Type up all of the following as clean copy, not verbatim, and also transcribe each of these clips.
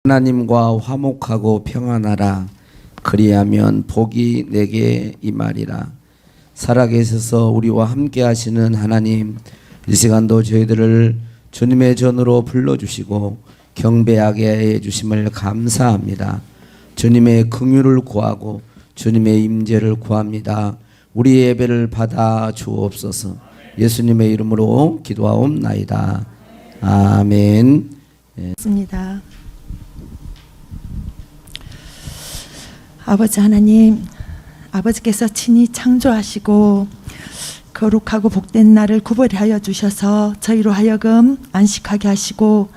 하나님과 화목하고 평안하라. 그리하면 복이 내게 임하리라. 살아계셔서 우리와 함께 하시는 하나님, 이 시간도 저희들을 주님의 전으로 불러주시고 경배하게 해주심을 감사합니다. 주님의 긍휼을 구하고 주님의 임재를 구합니다. 우리 예배를 받아 주옵소서. 예수님의 이름으로 기도하옵나이다. 아멘. 있습니다. 아버지 하나님, 아버지께서 친히 창조하시고 거룩하고 복된 날을 구별하여 주셔서 저희로 하여금 안식하게 하시고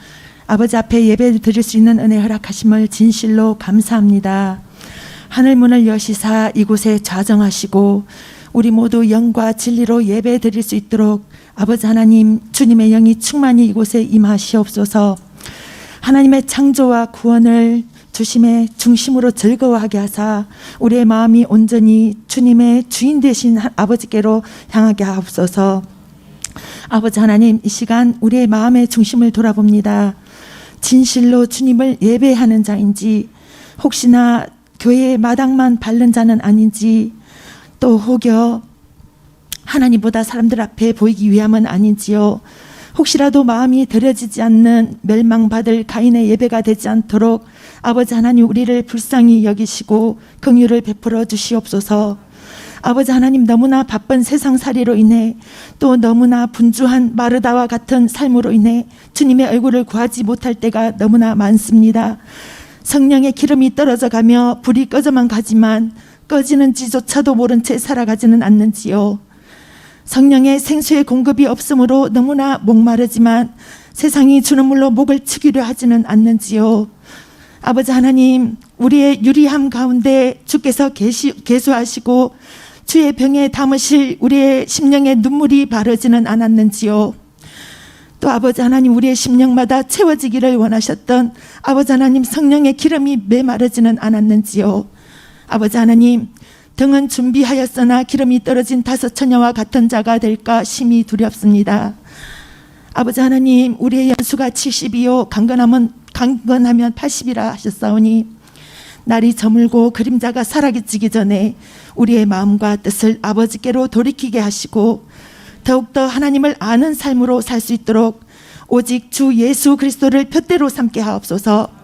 아버지 앞에 예배 드릴 수 있는 은혜 허락하심을 진실로 감사합니다. 하늘문을 여시사 이곳에 좌정하시고 우리 모두 영과 진리로 예배 드릴 수 있도록 아버지 하나님, 주님의 영이 충만히 이곳에 임하시옵소서. 하나님의 창조와 구원을 주심의 중심으로 즐거워하게 하사 우리의 마음이 온전히 주님의 주인 되신 아버지께로 향하게 하옵소서. 아버지 하나님, 이 시간 우리의 마음의 중심을 돌아봅니다. 진실로 주님을 예배하는 자인지, 혹시나 교회의 마당만 밟는 자는 아닌지, 또 혹여 하나님보다 사람들 앞에 보이기 위함은 아닌지요. 혹시라도 마음이 들여지지 않는 멸망받을 가인의 예배가 되지 않도록 아버지 하나님, 우리를 불쌍히 여기시고 긍휼을 베풀어 주시옵소서. 아버지 하나님, 너무나 바쁜 세상살이로 인해 또 너무나 분주한 마르다와 같은 삶으로 인해 주님의 얼굴을 구하지 못할 때가 너무나 많습니다. 성령의 기름이 떨어져 가며 불이 꺼져만 가지만 꺼지는지조차도 모른 채 살아가지는 않는지요. 성령의 생수의 공급이 없으므로 너무나 목마르지만 세상이 주는 물로 목을 축이려 하지는 않는지요. 아버지 하나님, 우리의 유리함 가운데 주께서 계수하시고 주의 병에 담으실 우리의 심령의 눈물이 바르지는 않았는지요. 또 아버지 하나님, 우리의 심령마다 채워지기를 원하셨던 아버지 하나님, 성령의 기름이 메마르지는 않았는지요. 아버지 하나님, 등은 준비하였으나 기름이 떨어진 다섯 처녀와 같은 자가 될까 심히 두렵습니다. 아버지 하나님, 우리의 연수가 70이요 강건하면 80이라 하셨사오니 날이 저물고 그림자가 사라지기 전에 우리의 마음과 뜻을 아버지께로 돌이키게 하시고 더욱더 하나님을 아는 삶으로 살 수 있도록 오직 주 예수 그리스도를 푯대로 삼게 하옵소서.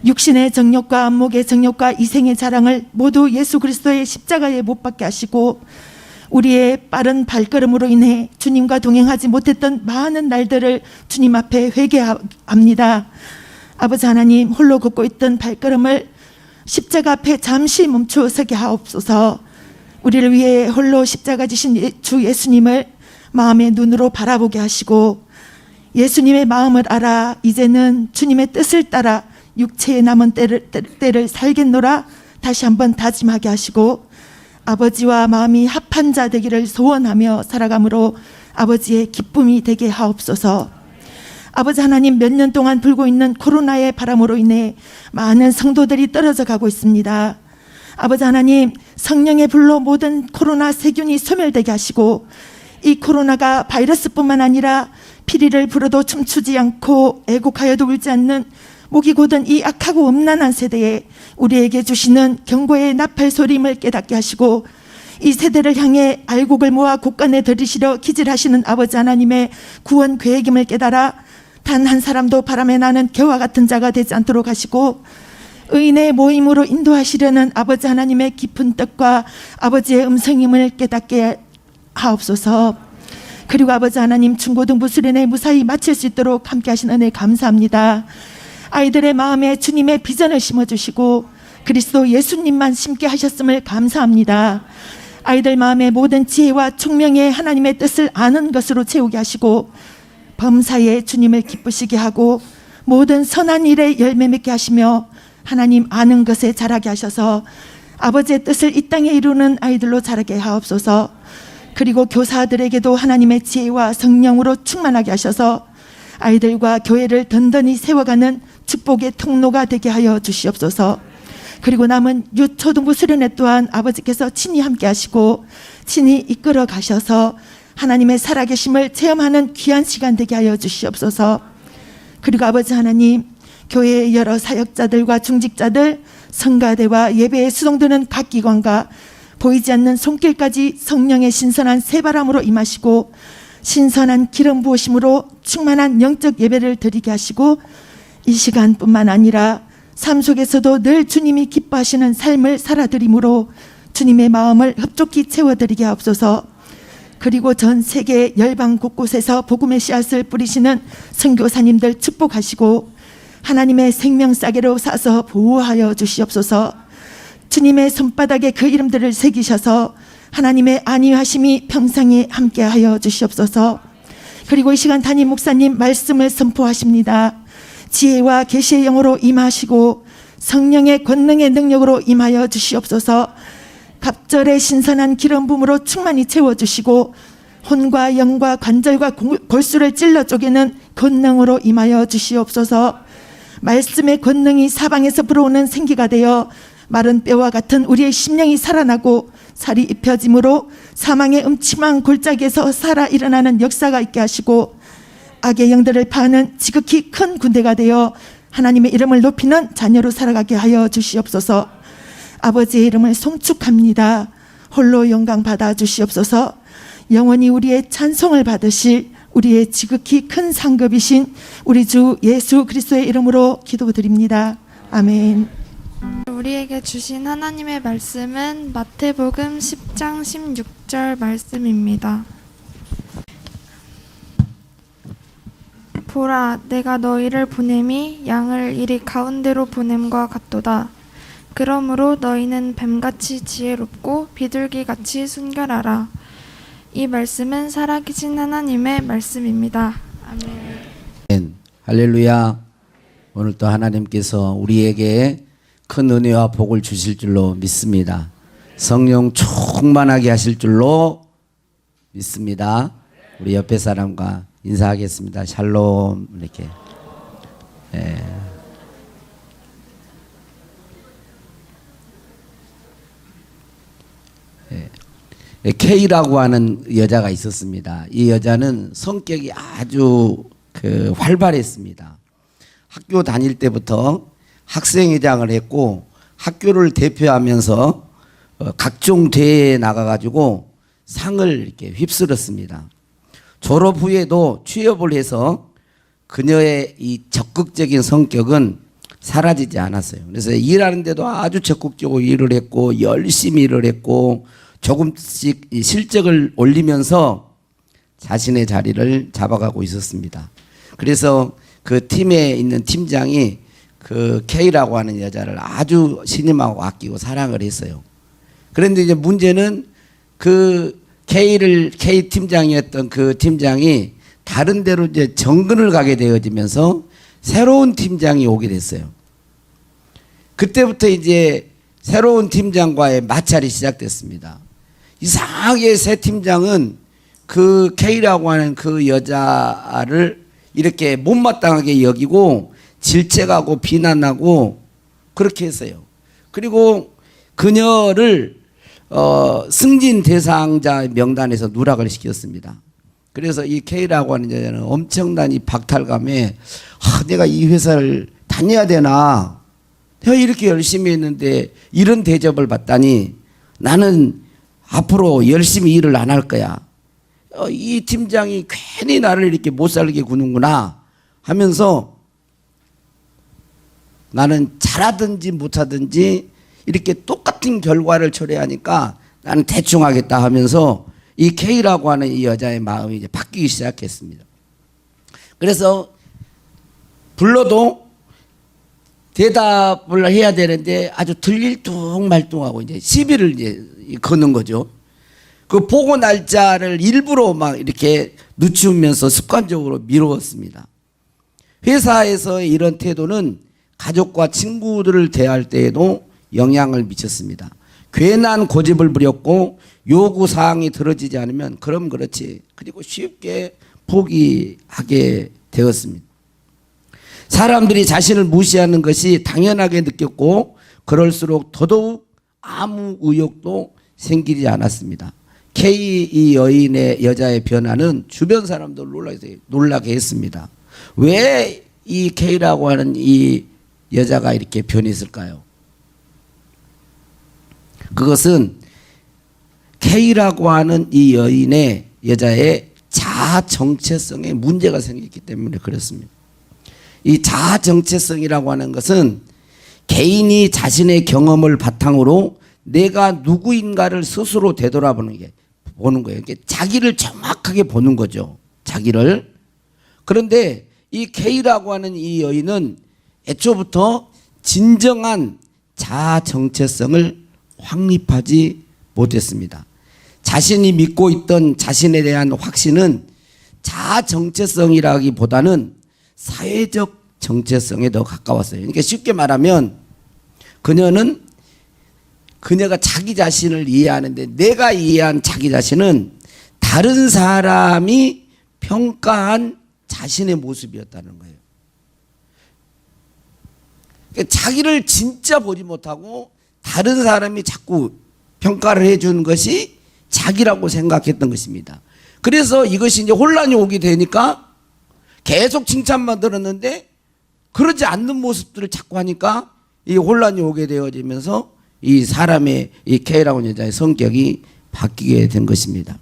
육신의 정욕과 안목의 정욕과 이생의 자랑을 모두 예수 그리스도의 십자가에 못 박게 하시고 우리의 빠른 발걸음으로 인해 주님과 동행하지 못했던 많은 날들을 주님 앞에 회개합니다. 아버지 하나님, 홀로 걷고 있던 발걸음을 십자가 앞에 잠시 멈추어 서게 하옵소서. 우리를 위해 홀로 십자가 지신 주 예수님을 마음의 눈으로 바라보게 하시고 예수님의 마음을 알아 이제는 주님의 뜻을 따라 육체에 남은 때를 살겠노라 다시 한번 다짐하게 하시고 아버지와 마음이 합한 자 되기를 소원하며 살아감으로 아버지의 기쁨이 되게 하옵소서. 아버지 하나님, 몇 년 동안 불고 있는 코로나의 바람으로 인해 많은 성도들이 떨어져 가고 있습니다. 아버지 하나님, 성령의 불로 모든 코로나 세균이 소멸되게 하시고 이 코로나가 바이러스뿐만 아니라 피리를 불어도 춤추지 않고 애곡하여도 울지 않는 목이 곧은 이 악하고 음란한 세대에 우리에게 주시는 경고의 나팔 소림을 깨닫게 하시고 이 세대를 향해 알곡을 모아 곳간에 들이시려 기질하시는 아버지 하나님의 구원 계획임을 깨달아 단 한 사람도 바람에 나는 겨와 같은 자가 되지 않도록 하시고 의인의 모임으로 인도하시려는 아버지 하나님의 깊은 뜻과 아버지의 음성임을 깨닫게 하옵소서. 그리고 아버지 하나님, 중고등부 수련회 무사히 마칠 수 있도록 함께 하신 은혜 감사합니다. 아이들의 마음에 주님의 비전을 심어주시고 그리스도 예수님만 심게 하셨음을 감사합니다. 아이들 마음에 모든 지혜와 총명의 하나님의 뜻을 아는 것으로 채우게 하시고 범사에 주님을 기쁘시게 하고 모든 선한 일에 열매 맺게 하시며 하나님 아는 것에 자라게 하셔서 아버지의 뜻을 이 땅에 이루는 아이들로 자라게 하옵소서. 그리고 교사들에게도 하나님의 지혜와 성령으로 충만하게 하셔서 아이들과 교회를 든든히 세워가는 축복의 통로가 되게 하여 주시옵소서. 그리고 남은 유초등부 수련회 또한 아버지께서 친히 함께 하시고 친히 이끌어 가셔서 하나님의 살아계심을 체험하는 귀한 시간 되게 하여 주시옵소서. 그리고 아버지 하나님, 교회의 여러 사역자들과 중직자들, 성가대와 예배에 수동드는 각 기관과 보이지 않는 손길까지 성령의 신선한 새바람으로 임하시고 신선한 기름 부으심으로 충만한 영적 예배를 드리게 하시고 이 시간뿐만 아니라 삶 속에서도 늘 주님이 기뻐하시는 삶을 살아드림으로 주님의 마음을 흡족히 채워드리게 하옵소서. 그리고 전 세계 열방 곳곳에서 복음의 씨앗을 뿌리시는 선교사님들 축복하시고 하나님의 생명싸개로 사서 보호하여 주시옵소서. 주님의 손바닥에 그 이름들을 새기셔서 하나님의 안위하심이 평생에 함께하여 주시옵소서. 그리고 이 시간 담임 목사님 말씀을 선포하십니다. 지혜와 계시의 영으로 임하시고 성령의 권능의 능력으로 임하여 주시옵소서. 갑절의 신선한 기름 부음으로 충만히 채워주시고 혼과 영과 관절과 골수를 찔러 쪼개는 권능으로 임하여 주시옵소서. 말씀의 권능이 사방에서 불어오는 생기가 되어 마른 뼈와 같은 우리의 심령이 살아나고 살이 입혀짐으로 사망의 음침한 골짜기에서 살아 일어나는 역사가 있게 하시고 악의 영들을 파하는 지극히 큰 군대가 되어 하나님의 이름을 높이는 자녀로 살아가게 하여 주시옵소서. 아버지의 이름을 송축합니다. 홀로 영광 받아 주시옵소서. 영원히 우리의 찬송을 받으실 우리의 지극히 큰 상급이신 우리 주 예수 그리스도의 이름으로 기도드립니다. 아멘. 우리에게 주신 하나님의 말씀은 마태복음 10장 16절 말씀입니다. 보라, 내가 너희를 보냄이 양을 이리 가운데로 보냄과 같도다. 그러므로 너희는 뱀같이 지혜롭고 비둘기같이 순결하라. 이 말씀은 살아계신 하나님의 말씀입니다. 아멘. 할렐루야. 오늘 또 하나님께서 우리에게 큰 은혜와 복을 주실 줄로 믿습니다. 성령 충만하게 하실 줄로 믿습니다. 우리 옆에 사람과 인사하겠습니다. 샬롬. 이렇게. K라고 하는 여자가 있었습니다. 이 여자는 성격이 아주 활발했습니다. 학교 다닐 때부터 학생회장을 했고 학교를 대표하면서 각종 대회에 나가가지고 상을 이렇게 휩쓸었습니다. 졸업 후에도 취업을 해서 그녀의 이 적극적인 성격은 사라지지 않았어요. 그래서 일하는데도 아주 적극적으로 일을 했고 열심히 일을 했고 조금씩 실적을 올리면서 자신의 자리를 잡아가고 있었습니다. 그래서 그 팀에 있는 팀장이 그 K라고 하는 여자를 아주 신임하고 아끼고 사랑을 했어요. 그런데 이제 문제는 그 K 팀장이었던 그 팀장이 다른 데로 이제 정근을 가게 되어지면서 새로운 팀장이 오게 됐어요. 그때부터 이제 새로운 팀장과의 마찰이 시작됐습니다. 이상하게 새 팀장은 그 K라고 하는 그 여자를 이렇게 못마땅하게 여기고 질책하고 비난하고 그렇게 했어요. 그리고 그녀를 승진 대상자 명단에서 누락을 시켰습니다. 그래서 이 K라고 하는 여자는 엄청난 이 박탈감에 내가 이 회사를 다녀야 되나? 내가 이렇게 열심히 했는데 이런 대접을 받다니 나는 앞으로 열심히 일을 안 할 거야. 이 팀장이 괜히 나를 이렇게 못 살게 구는구나 하면서 나는 잘하든지 못하든지 이렇게 똑같은 결과를 초래하니까 나는 대충 하겠다 하면서 이 K라고 하는 이 여자의 마음이 이제 바뀌기 시작했습니다. 그래서 불러도 대답을 해야 되는데 아주 들릴뚱말뚱하고 이제 시비를 이제 거는 거죠. 그 보고 날짜를 일부러 막 이렇게 늦추면서 습관적으로 미루었습니다. 회사에서의 이런 태도는 가족과 친구들을 대할 때에도 영향을 미쳤습니다. 괜한 고집을 부렸고 요구사항이 들어지지 않으면 그럼 그렇지. 그리고 쉽게 포기하게 되었습니다. 사람들이 자신을 무시하는 것이 당연하게 느꼈고 그럴수록 더더욱 아무 의욕도 생기지 않았습니다. K 이 여자의 변화는 주변 사람들 놀라게 했습니다. 왜 이 K라고 하는 이 여자가 이렇게 변했을까요? 그것은 K라고 하는 이 여자의 자아 정체성에 문제가 생겼기 때문에 그렇습니다. 이 자아 정체성이라고 하는 것은 개인이 자신의 경험을 바탕으로 내가 누구인가를 스스로 되돌아보는 거예요. 자기를 정확하게 보는 거죠. 자기를. 그런데 이 K라고 하는 이 여인은 애초부터 진정한 자아 정체성을 확립하지 못했습니다. 자신이 믿고 있던 자신에 대한 확신은 자아 정체성이라기보다는 사회적 정체성에 더 가까웠어요. 그러니까 쉽게 말하면 그녀가 자기 자신을 이해하는데 내가 이해한 자기 자신은 다른 사람이 평가한 자신의 모습이었다는 거예요. 그러니까 자기를 진짜 보지 못하고 다른 사람이 자꾸 평가를 해주는 것이 자기라고 생각했던 것입니다. 그래서 이것이 이제 혼란이 오게 되니까 계속 칭찬만 들었는데 그러지 않는 모습들을 자꾸 하니까 이 혼란이 오게 되어지면서 이 사람의 이 K라고 하는 여자의 성격이 바뀌게 된 것입니다.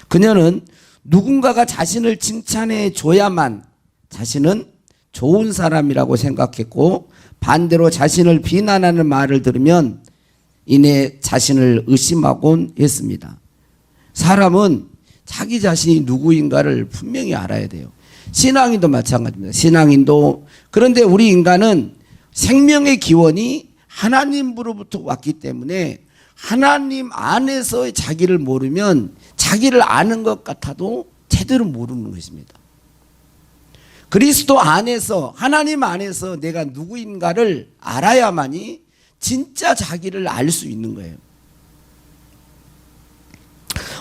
그녀는 누군가가 자신을 칭찬해 줘야만 자신은 좋은 사람이라고 생각했고 반대로 자신을 비난하는 말을 들으면 이내 자신을 의심하곤 했습니다. 사람은 자기 자신이 누구인가를 분명히 알아야 돼요. 신앙인도 마찬가지입니다. 신앙인도. 그런데 우리 인간은 생명의 기원이 하나님으로부터 왔기 때문에 하나님 안에서의 자기를 모르면 자기를 아는 것 같아도 제대로 모르는 것입니다. 그리스도 안에서 하나님 안에서 내가 누구인가를 알아야만이 진짜 자기를 알 수 있는 거예요.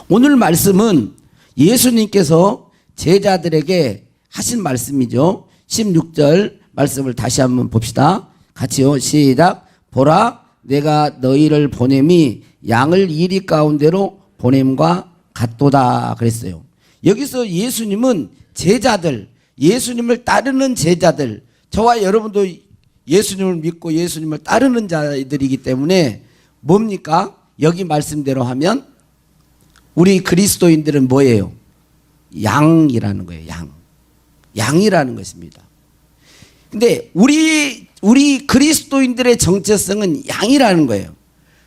오늘 말씀은 예수님께서 제자들에게 하신 말씀이죠. 16절 말씀을 다시 한번 봅시다. 같이요. 시작. 보라, 내가 너희를 보냄이 양을 이리 가운데로 보냄과 같도다 그랬어요. 여기서 예수님은 제자들, 예수님을 따르는 제자들, 저와 여러분도 예수님을 믿고 예수님을 따르는 자들이기 때문에 뭡니까? 여기 말씀대로 하면 우리 그리스도인들은 뭐예요? 양이라는 거예요. 양이라는 것입니다. 근데 우리 그리스도인들의 정체성은 양이라는 거예요.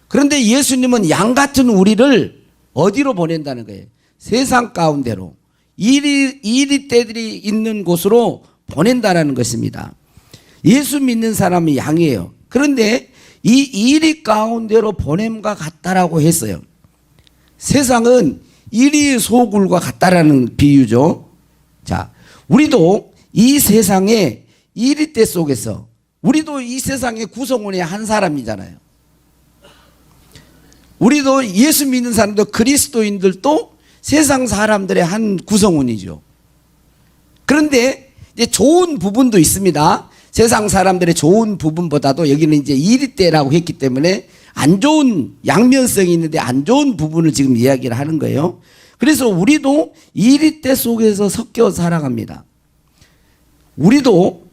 그런데 예수님은 양 같은 우리를 어디로 보낸다는 거예요? 세상 가운데로 이리 때들이 있는 곳으로 보낸다는 것입니다. 예수 믿는 사람이 양이에요. 그런데 이 이리 가운데로 보냄과 같다라고 했어요. 세상은 이리 소굴과 같다라는 비유죠. 자, 우리도 이 세상의 이리때 속에서 우리도 이 세상의 구성원의 한 사람이잖아요. 우리도 예수 믿는 사람도 그리스도인들도 세상 사람들의 한 구성원이죠. 그런데 이제 좋은 부분도 있습니다. 세상 사람들의 좋은 부분보다도 여기는 이제 이리때라고 했기 때문에 안 좋은 양면성이 있는데 안 좋은 부분을 지금 이야기를 하는 거예요. 그래서 우리도 이리때 속에서 섞여 살아갑니다. 우리도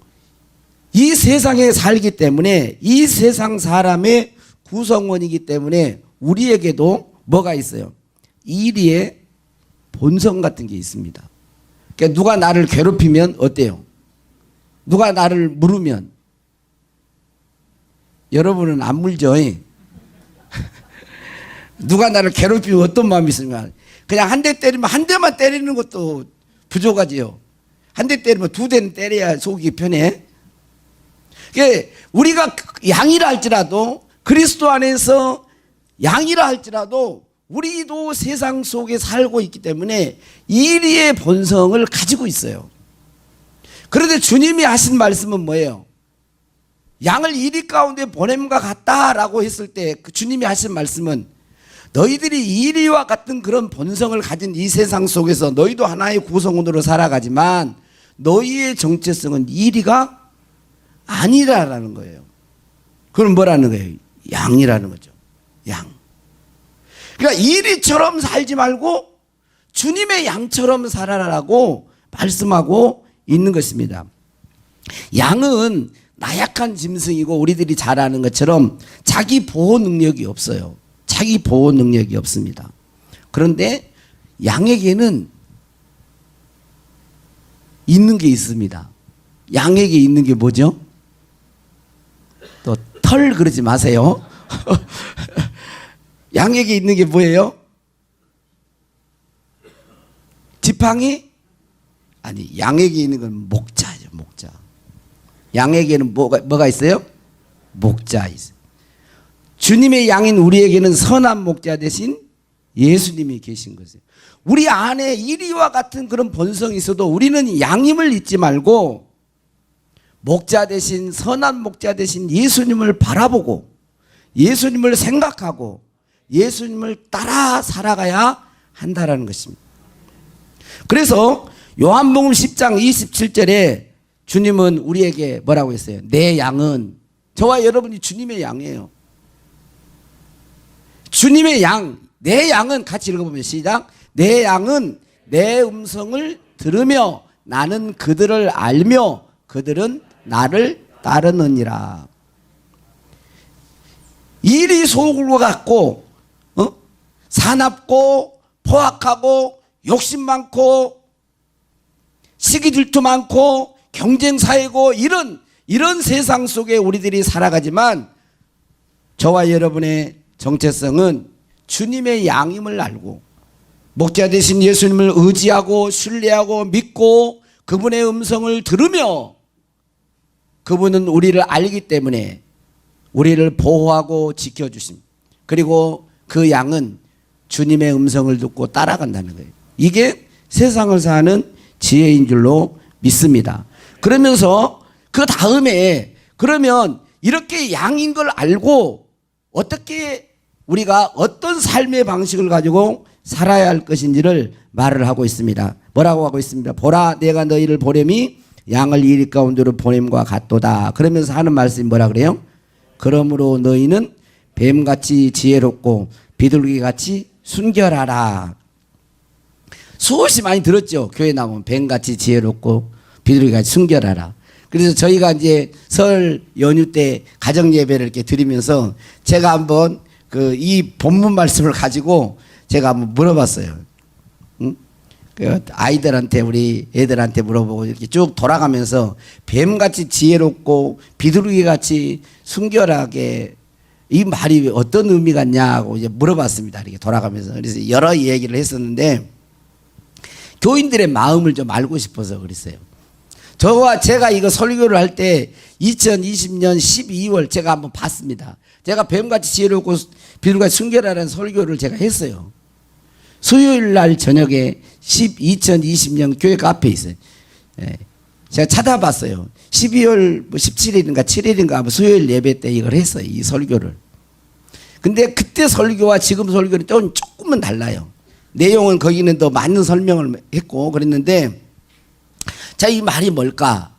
이 세상에 살기 때문에 이 세상 사람의 구성원이기 때문에 우리에게도 뭐가 있어요? 이리의 본성 같은 게 있습니다. 그러니까 누가 나를 괴롭히면 어때요? 누가 나를 물으면 여러분은 안 물죠? 누가 나를 괴롭히면 어떤 마음이 있습니까? 그냥 한 대 때리면 한 대만 때리는 것도 부족하지요. 한 대 때리면 두 대는 때려야 속이 편해. 그러니까 우리가 양이라 할지라도 그리스도 안에서 양이라 할지라도 우리도 세상 속에 살고 있기 때문에 이리의 본성을 가지고 있어요. 그런데 주님이 하신 말씀은 뭐예요? 양을 이리 가운데 보냄과 같다라고 했을 때 그 주님이 하신 말씀은 너희들이 이리와 같은 그런 본성을 가진 이 세상 속에서 너희도 하나의 구성원으로 살아가지만 너희의 정체성은 이리가 아니라라는 거예요. 그럼 뭐라는 거예요? 양이라는 거죠. 양. 그러니까 이리처럼 살지 말고 주님의 양처럼 살아라라고 말씀하고 있는 것입니다. 양은 나약한 짐승이고 우리들이 잘 아는 것처럼 자기 보호 능력이 없어요. 자기 보호 능력이 없습니다. 그런데 양에게는 있는 게 있습니다. 양에게 있는 게 뭐죠? 또 털 그러지 마세요. 양에게 있는 게 뭐예요? 지팡이? 아니, 양에게 있는 건 목자죠, 목자. 양에게는 뭐가 있어요? 목자 있어요. 주님의 양인 우리에게는 선한 목자 대신 예수님이 계신 거죠. 우리 안에 이리와 같은 그런 본성이 있어도 우리는 양임을 잊지 말고 목자 대신, 선한 목자 대신 예수님을 바라보고 예수님을 생각하고 예수님을 따라 살아가야 한다라는 것입니다. 그래서 요한복음 10장 27절에 주님은 우리에게 뭐라고 했어요? 내 양은, 저와 여러분이 주님의 양이에요. 주님의 양, 내 양은, 같이 읽어보면 시작. 내 양은 내 음성을 들으며 나는 그들을 알며 그들은 나를 따르느니라. 일이 속을 갖고 사납고 포악하고 욕심 많고 시기 질투 많고 경쟁 사회고 이런 세상 속에 우리들이 살아가지만 저와 여러분의 정체성은 주님의 양임을 알고 목자 되신 예수님을 의지하고 신뢰하고 믿고 그분의 음성을 들으며 그분은 우리를 알기 때문에 우리를 보호하고 지켜주심. 그리고 그 양은 주님의 음성을 듣고 따라간다는 거예요. 이게 세상을 사는 지혜인 줄로 믿습니다. 그러면서 그 다음에 그러면 이렇게 양인 걸 알고 어떻게 우리가 어떤 삶의 방식을 가지고 살아야 할 것인지를 말을 하고 있습니다. 뭐라고 하고 있습니다. 보라 내가 너희를 보냄이 양을 이리 가운데로 보냄과 같도다. 그러면서 하는 말씀이 뭐라 그래요? 그러므로 너희는 뱀같이 지혜롭고 비둘기같이 순결하라. 수없이 많이 들었죠. 교회 나오면 뱀같이 지혜롭고 비둘기같이 순결하라. 그래서 저희가 이제 설 연휴 때 가정 예배를 이렇게 드리면서 제가 한번 이 본문 말씀을 가지고 제가 한번 물어봤어요. 응? 아이들한테 우리 애들한테 물어보고 이렇게 쭉 돌아가면서 뱀같이 지혜롭고 비둘기같이 순결하게 이 말이 어떤 의미가 있냐고 이제 물어봤습니다. 이렇게 돌아가면서. 그래서 여러 얘기를 했었는데 교인들의 마음을 좀 알고 싶어서 그랬어요. 제가 이거 설교를 할 때 2020년 12월 제가 한번 봤습니다. 제가 뱀같이 지혜롭고 비둘기같이 순결하라는 설교를 제가 했어요. 수요일 날 저녁에 2020년 교회 카페에 있어요. 예. 제가 찾아봤어요. 12월 17일인가 7일인가 수요일 예배 때 이걸 했어요. 이 설교를. 근데 그때 설교와 지금 설교는 조금은 달라요. 내용은 거기는 더 많은 설명을 했고 그랬는데 자, 이 말이 뭘까?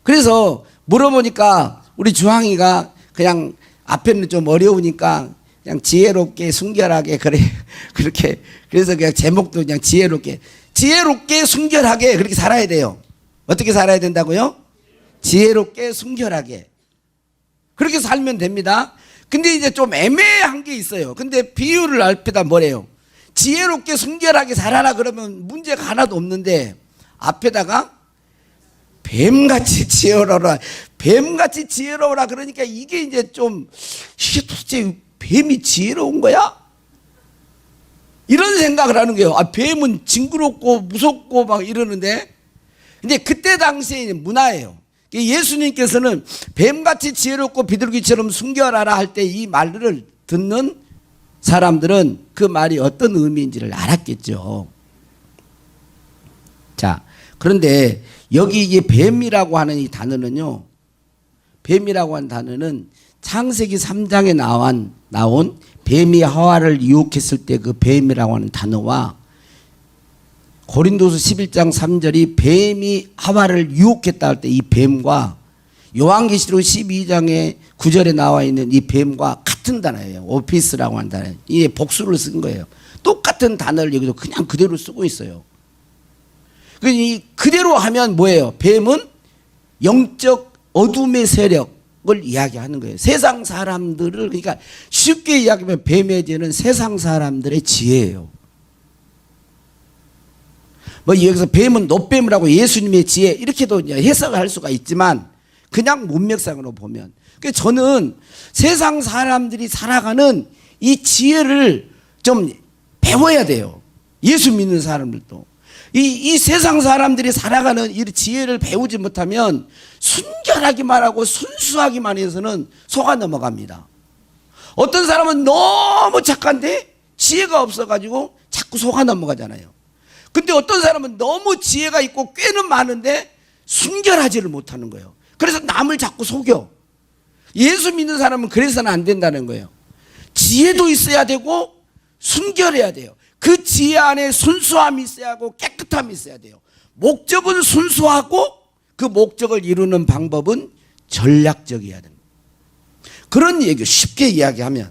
그래서 물어보니까 우리 주황이가 그냥 앞에는 좀 어려우니까 그냥 지혜롭게 순결하게 그렇게 그래서 그냥 제목도 그냥 지혜롭게 순결하게 그렇게 살아야 돼요. 어떻게 살아야 된다고요? 지혜롭게 순결하게 그렇게 살면 됩니다. 근데 이제 좀 애매한 게 있어요. 근데 비유를 앞에다 뭐래요? 지혜롭게 순결하게 살아라 그러면 문제가 하나도 없는데 앞에다가 뱀같이 지혜로워라. 뱀같이 지혜로워라 그러니까 이게 이제 좀 이게 도대체 뱀이 지혜로운 거야? 이런 생각을 하는 거예요. 뱀은 징그럽고 무섭고 막 이러는데 근데 그때 당시에 문화예요. 예수님께서는 뱀같이 지혜롭고 비둘기처럼 순결하라 할 때 이 말을 듣는 사람들은 그 말이 어떤 의미인지를 알았겠죠. 자, 그런데 여기 이 뱀이라고 하는 이 단어는요, 뱀이라고 하는 단어는 창세기 3장에 나온 뱀이 하와를 유혹했을 때 그 뱀이라고 하는 단어와 고린도서 11장 3절이 뱀이 하와를 유혹했다 할 때 이 뱀과 요한계시록 12장의 9절에 나와 있는 이 뱀과 같은 단어예요. 오피스라고 하는 단어. 이게 복수를 쓴 거예요. 똑같은 단어를 여기도 그냥 그대로 쓰고 있어요. 그대로 하면 뭐예요? 뱀은 영적 어둠의 세력을 이야기하는 거예요. 세상 사람들을, 그러니까 쉽게 이야기하면 뱀의 죄는 세상 사람들의 지혜예요. 뭐 여기서 뱀은 노뱀이라고 예수님의 지혜 이렇게도 해석을 할 수가 있지만 그냥 문맥상으로 보면, 그러니까 저는 세상 사람들이 살아가는 이 지혜를 좀 배워야 돼요. 예수 믿는 사람들도. 이 세상 사람들이 살아가는 이 지혜를 배우지 못하면 순결하기만 하고 순수하기만 해서는 속아 넘어갑니다. 어떤 사람은 너무 착한데 지혜가 없어가지고 자꾸 속아 넘어가잖아요. 근데 어떤 사람은 너무 지혜가 있고 꾀는 많은데 순결하지를 못하는 거예요. 그래서 남을 자꾸 속여. 예수 믿는 사람은 그래서는 안 된다는 거예요. 지혜도 있어야 되고 순결해야 돼요. 그 지혜 안에 순수함이 있어야 하고 깨끗함이 있어야 돼요. 목적은 순수하고 그 목적을 이루는 방법은 전략적이어야 됩니다. 그런 얘기 쉽게 이야기하면.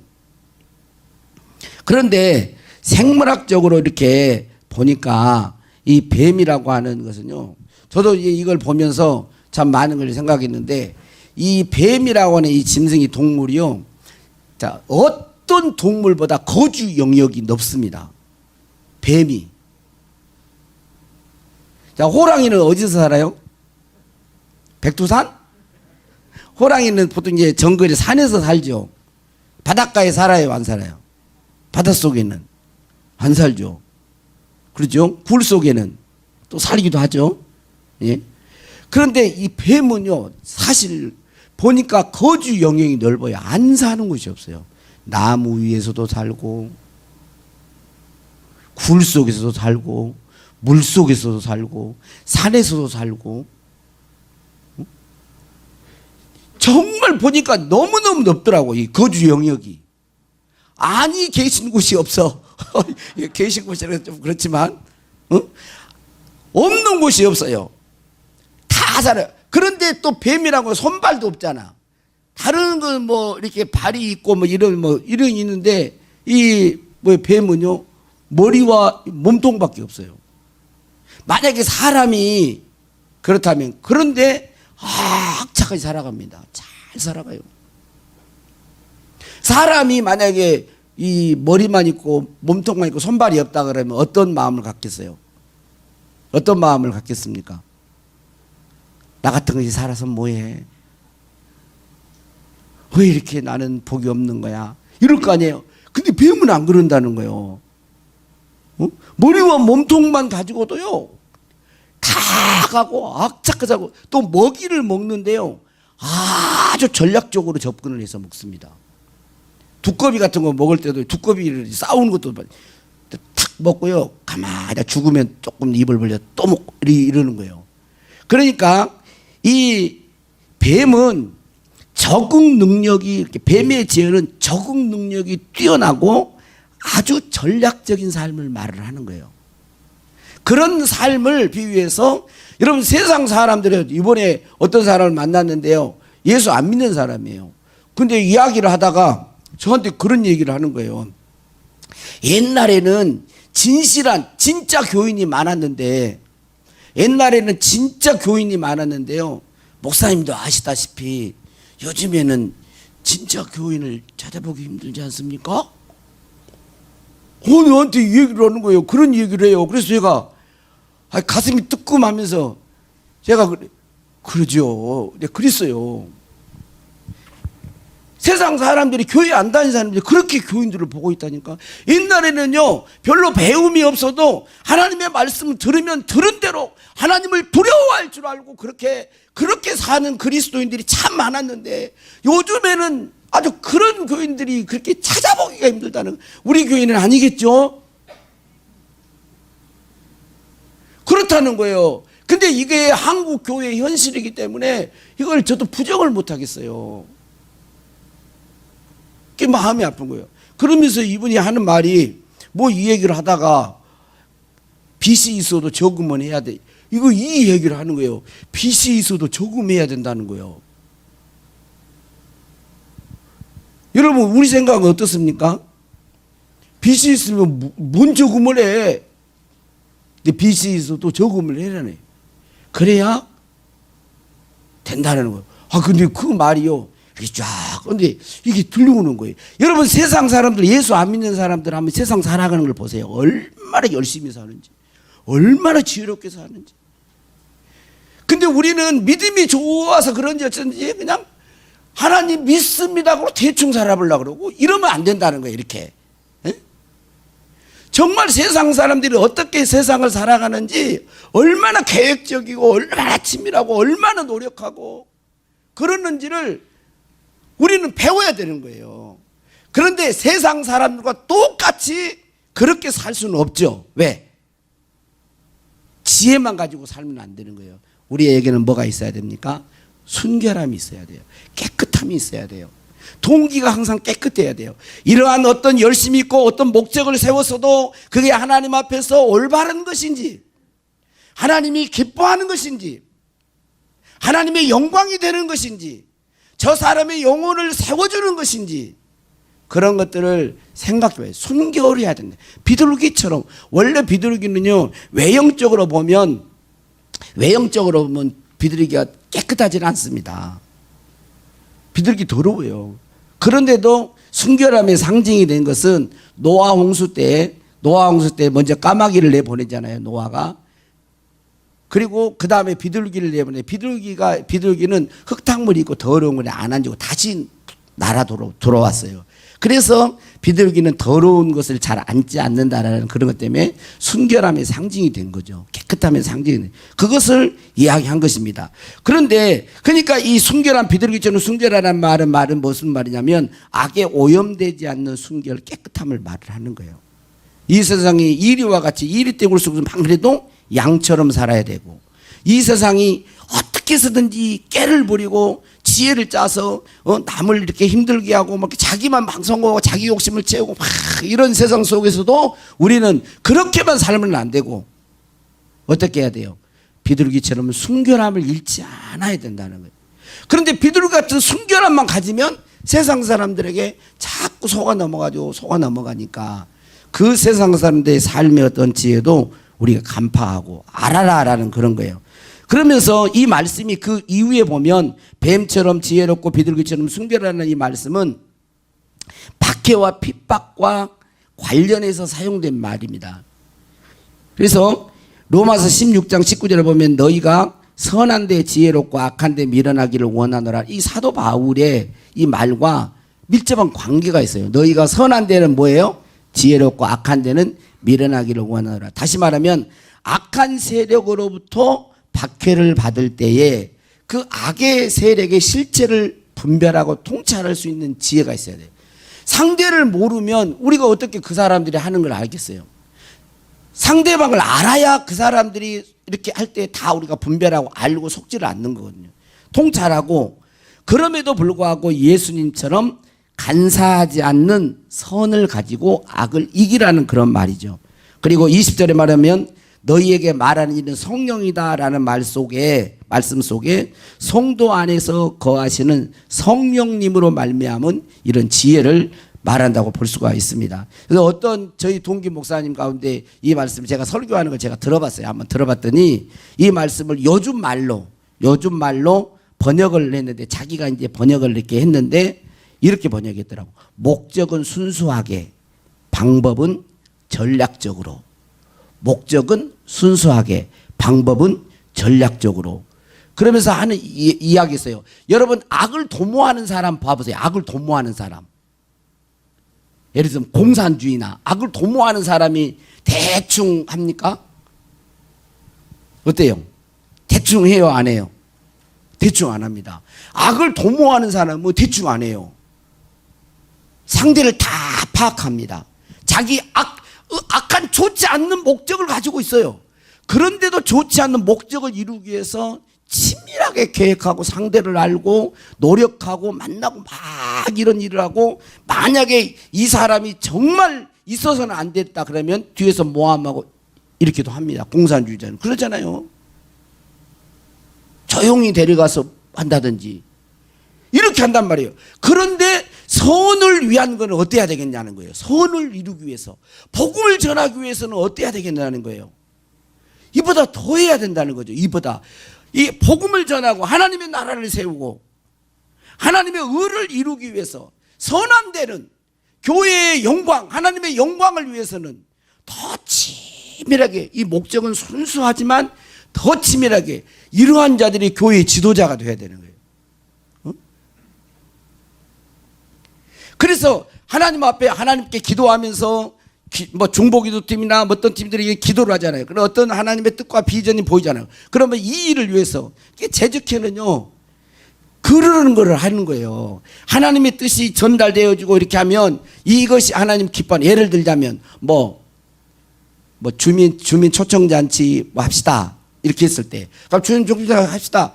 그런데 생물학적으로 이렇게 보니까 이 뱀이라고 하는 것은요, 저도 이걸 보면서 참 많은 걸 생각했는데, 이 뱀이라고 하는 이 짐승이 동물이요, 자, 어떤 동물보다 거주 영역이 넓습니다. 뱀이. 자, 호랑이는 어디서 살아요? 백두산? 호랑이는 보통 이제 정글에 산에서 살죠. 바닷가에 살아요, 안 살아요? 바닷속에는 안 살죠. 그렇죠? 굴 속에는 또 살기도 하죠. 예. 그런데 이 뱀은요, 사실 보니까 거주 영역이 넓어요. 안 사는 곳이 없어요. 나무 위에서도 살고, 굴 속에서도 살고, 물 속에서도 살고, 산에서도 살고. 정말 보니까 너무너무 넓더라고, 이 거주 영역이. 아니 계신 곳이 없어. 계신 곳이라서 좀 그렇지만, 없는 곳이 없어요. 다 살아요. 그런데 또 뱀이라고 손발도 없잖아. 다른 건 뭐 이렇게 발이 있고 뭐 이런 있는데, 이 뭐 뱀은요, 머리와 몸통밖에 없어요. 만약에 사람이 그렇다면, 그런데 악착같이 살아갑니다. 잘 살아가요. 사람이 만약에 이 머리만 있고 몸통만 있고 손발이 없다 그러면 어떤 마음을 갖겠어요? 어떤 마음을 갖겠습니까? 나 같은 것이 살아서 뭐해? 왜 이렇게 나는 복이 없는 거야? 이럴 거 아니에요. 근데 뱀은 안 그런다는 거예요. 머리와 몸통만 가지고도요, 다 가고 악착하고 또 먹이를 먹는데요, 아주 전략적으로 접근을 해서 먹습니다. 두꺼비 같은 거 먹을 때도 두꺼비를 싸우는 것도 탁 먹고요, 가만히 죽으면 조금 입을 벌려 또 먹고 이러는 거예요. 그러니까 이 뱀은 적응 능력이, 이렇게 뱀의 지혜는 적응 능력이 뛰어나고 아주 전략적인 삶을 말을 하는 거예요. 그런 삶을 비유해서, 여러분 세상 사람들이, 이번에 어떤 사람을 만났는데요, 예수 안 믿는 사람이에요. 근데 이야기를 하다가 저한테 그런 얘기를 하는 거예요. 옛날에는 진실한 진짜 교인이 많았는데, 옛날에는 진짜 교인이 많았는데요, 목사님도 아시다시피 요즘에는 진짜 교인을 찾아보기 힘들지 않습니까? 너한테 이 얘기를 하는 거예요. 그런 얘기를 해요. 그래서 제가 가슴이 뜨끔하면서 제가 그러죠. 네, 그랬어요. 세상 사람들이, 교회 안 다니는 사람들이 그렇게 교인들을 보고 있다니까. 옛날에는요, 별로 배움이 없어도 하나님의 말씀을 들으면 들은 대로 하나님을 두려워할 줄 알고 그렇게 사는 그리스도인들이 참 많았는데, 요즘에는 아주 그런 교인들이 그렇게 찾아보기가 힘들다는, 우리 교회는 아니겠죠? 그렇다는 거예요. 근데 이게 한국 교회의 현실이기 때문에 이걸 저도 부정을 못 하겠어요. 그게 마음이 아픈 거예요. 그러면서 이분이 하는 말이, 뭐 이 얘기를 하다가 빚이 있어도 저금은 해야 돼. 이 얘기를 하는 거예요. 빚이 있어도 저금해야 된다는 거예요. 여러분, 우리 생각은 어떻습니까? 빚이 있으면 뭔 저금을 해? 근데 빚이 있어도 저금을 해라네. 그래야 된다는 거예요. 아, 근데 그 말이요. 이게 쫙, 근데 이게 들려오는 거예요. 여러분, 세상 사람들, 예수 안 믿는 사람들 한번 세상 살아가는 걸 보세요. 얼마나 열심히 사는지, 얼마나 지혜롭게 사는지. 근데 우리는 믿음이 좋아서 그런지 어쩐지 그냥 하나님 믿습니다 그러고 대충 살아보려고 그러고 이러면 안 된다는 거예요, 이렇게. 에? 정말 세상 사람들이 어떻게 세상을 살아가는지 얼마나 계획적이고 얼마나 치밀하고 얼마나 노력하고 그러는지를 우리는 배워야 되는 거예요. 그런데 세상 사람들과 똑같이 그렇게 살 수는 없죠. 왜? 지혜만 가지고 살면 안 되는 거예요. 우리에게는 뭐가 있어야 됩니까? 순결함이 있어야 돼요. 깨끗함이 있어야 돼요. 동기가 항상 깨끗해야 돼요. 이러한 어떤 열심이 있고 어떤 목적을 세웠어도 그게 하나님 앞에서 올바른 것인지, 하나님이 기뻐하는 것인지, 하나님의 영광이 되는 것인지, 저 사람의 영혼을 세워주는 것인지, 그런 것들을 생각해봐요. 순결해야 된다. 비둘기처럼. 원래 비둘기는요, 외형적으로 보면 비둘기가 깨끗하지는 않습니다. 비둘기 더러워요. 그런데도 순결함의 상징이 된 것은 노아 홍수 때 먼저 까마귀를 내보내잖아요, 노아가. 그리고 그 다음에 비둘기를 내보내. 비둘기는 흙탕물이 있고 더러운 걸 안 앉고 다시 나라로 돌아왔어요. 그래서 비둘기는 더러운 것을 잘 앉지 않는다라는 그런 것 때문에 순결함의 상징이 된 거죠. 깨끗함의 상징이 된 그것을 이야기한 것입니다. 그런데 그러니까 이 순결한 비둘기처럼 순결하라는 말은 무슨 말이냐면 악에 오염되지 않는 순결, 깨끗함을 말을 하는 거예요. 이 세상이 이리와 같이 이리 떼굴 수 막 그래도 양처럼 살아야 되고, 이 세상이 어떻게 해서든지 깨를 부리고 지혜를 짜서 남을 이렇게 힘들게 하고 막 자기만 방송하고 자기 욕심을 채우고 막 이런 세상 속에서도 우리는 그렇게만 살면 안 되고 어떻게 해야 돼요? 비둘기처럼 순결함을 잃지 않아야 된다는 거예요. 그런데 비둘기 같은 순결함만 가지면 세상 사람들에게 자꾸 속아 넘어가니까 그 세상 사람들의 삶의 어떤 지혜도 우리가 간파하고 알아라라는 그런 거예요. 그러면서 이 말씀이 그 이후에 보면 뱀처럼 지혜롭고 비둘기처럼 순결하는 이 말씀은 박해와 핍박과 관련해서 사용된 말입니다. 그래서 로마서 16장 19절에 보면 너희가 선한 데 지혜롭고 악한 데 미련하기를 원하노라. 이 사도 바울의 이 말과 밀접한 관계가 있어요. 너희가 선한 데는 뭐예요? 지혜롭고 악한 데는 미련하기를 원하노라. 다시 말하면 악한 세력으로부터 박해를 받을 때에 그 악의 세력의 실체를 분별하고 통찰할 수 있는 지혜가 있어야 돼요. 상대를 모르면 우리가 어떻게 그 사람들이 하는 걸 알겠어요? 상대방을 알아야 그 사람들이 이렇게 할 때 다 우리가 분별하고 알고 속지를 않는 거거든요. 통찰하고, 그럼에도 불구하고 예수님처럼 간사하지 않는 선을 가지고 악을 이기라는 그런 말이죠. 그리고 20절에 말하면 너희에게 말하는 이는 성령이다라는 말씀 속에 성도 안에서 거하시는 성령님으로 말미암은 이런 지혜를 말한다고 볼 수가 있습니다. 그래서 어떤 저희 동기 목사님 가운데 이 말씀을 제가 설교하는 걸 제가 들어봤어요. 한번 들어봤더니 이 말씀을 요즘 말로 번역을 했는데, 자기가 이제 번역을 이렇게 했는데 이렇게 번역했더라고. 목적은 순수하게, 방법은 전략적으로. 목적은 순수하게, 방법은 전략적으로. 그러면서 하는 이야기 있어요. 여러분, 악을 도모하는 사람 봐보세요. 악을 도모하는 사람. 예를 들면 공산주의나 악을 도모하는 사람이 대충 합니까? 어때요? 대충 해요, 안 해요? 대충 안 합니다. 악을 도모하는 사람은 대충 안 해요. 상대를 다 파악합니다. 자기 악한 좋지 않는 목적을 가지고 있어요. 그런데도 좋지 않는 목적을 이루기 위해서 치밀하게 계획하고 상대를 알고 노력하고 만나고 막 이런 일을 하고, 만약에 이 사람이 정말 있어서는 안 됐다 그러면 뒤에서 모함하고 이렇게도 합니다. 공산주의자는 그러잖아요. 조용히 데려가서 한다든지 이렇게 한단 말이에요. 그런데 선을 위한 건 어때야 되겠냐는 거예요. 선을 이루기 위해서, 복음을 전하기 위해서는 어때야 되겠냐는 거예요. 이보다 더 해야 된다는 거죠. 이보다 이 복음을 전하고 하나님의 나라를 세우고 하나님의 의를 이루기 위해서 선한 데는 교회의 영광, 하나님의 영광을 위해서는 더 치밀하게, 이 목적은 순수하지만 더 치밀하게 이러한 자들이 교회의 지도자가 돼야 되는 거예요. 그래서 하나님 앞에 하나님께 기도하면서 뭐 중보기도팀이나 어떤 팀들이 기도를 하잖아요. 그럼 어떤 하나님의 뜻과 비전이 보이잖아요. 그러면 이 일을 위해서 제적회는요 그러는 거를 하는 거예요. 하나님의 뜻이 전달되어지고 이렇게 하면 이것이 하나님 기뻐하는, 예를 들자면 뭐 주민 초청잔치 뭐 합시다 이렇게 했을 때 그럼 주민 초청잔치 합시다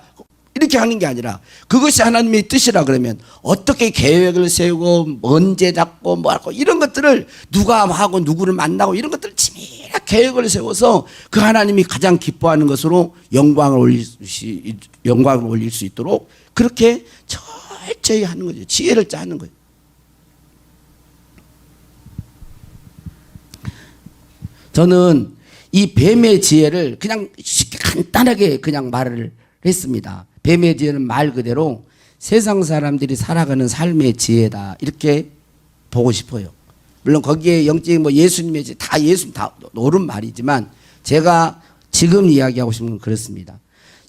이렇게 하는 게 아니라 그것이 하나님의 뜻이라 그러면 어떻게 계획을 세우고 언제 잡고 뭐 하고 이런 것들을 누가 하고 누구를 만나고 이런 것들을 치밀하게 계획을 세워서 그 하나님이 가장 기뻐하는 것으로 영광을 올릴 수 있도록 그렇게 철저히 하는 거죠. 지혜를 짜는 거예요. 저는 이 뱀의 지혜를 그냥 쉽게 간단하게 그냥 말을 했습니다. 뱀의 지혜는 말 그대로 세상 사람들이 살아가는 삶의 지혜다 이렇게 보고 싶어요. 물론 거기에 영적인 뭐 예수님의 지혜 다 예수님 다 옳은 말이지만 제가 지금 이야기하고 싶은 건 그렇습니다.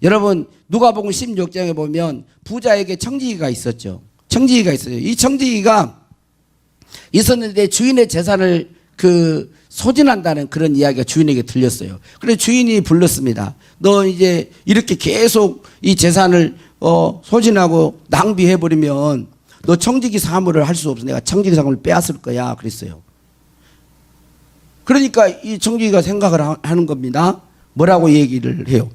여러분 누가복음 16장에 보면 부자에게 청지기가 있었죠. 청지기가 있어요. 이 청지기가 있었는데 주인의 재산을 소진한다는 그런 이야기가 주인에게 들렸어요. 그래서 주인이 불렀습니다. 너 이제 이렇게 계속 이 재산을 소진하고 낭비해버리면 너 청지기 사무를 할 수 없어. 내가 청지기 사무를 빼앗을 거야. 그랬어요. 그러니까 이 청지기가 생각을 하는 겁니다. 뭐라고 얘기를 해요.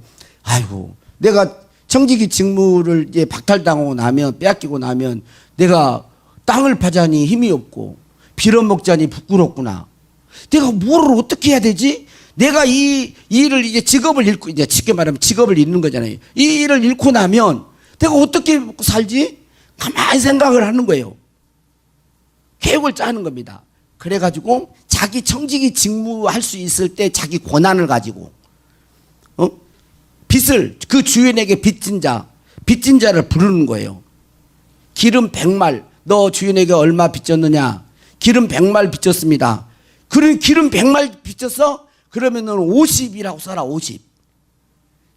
아이고, 내가 청지기 직무를 이제 박탈당하고 나면, 빼앗기고 나면 내가 땅을 파자니 힘이 없고 빌어먹자니 부끄럽구나. 내가 뭐를 어떻게 해야 되지? 내가 이 일을 이제 직업을 잃고, 이제 쉽게 말하면 직업을 잃는 거잖아요. 이 일을 잃고 나면 내가 어떻게 먹고 살지? 가만히 생각을 하는 거예요. 계획을 짜는 겁니다. 그래가지고 자기 청지기 직무할 수 있을 때 자기 권한을 가지고, 빚을 그 주인에게 빚진 자를 부르는 거예요. 기름 100말, 너 주인에게 얼마 빚졌느냐? 기름 100말 빚졌습니다. 그럼 기름 100말 빚졌어? 그러면은 50이라고 써라. 50.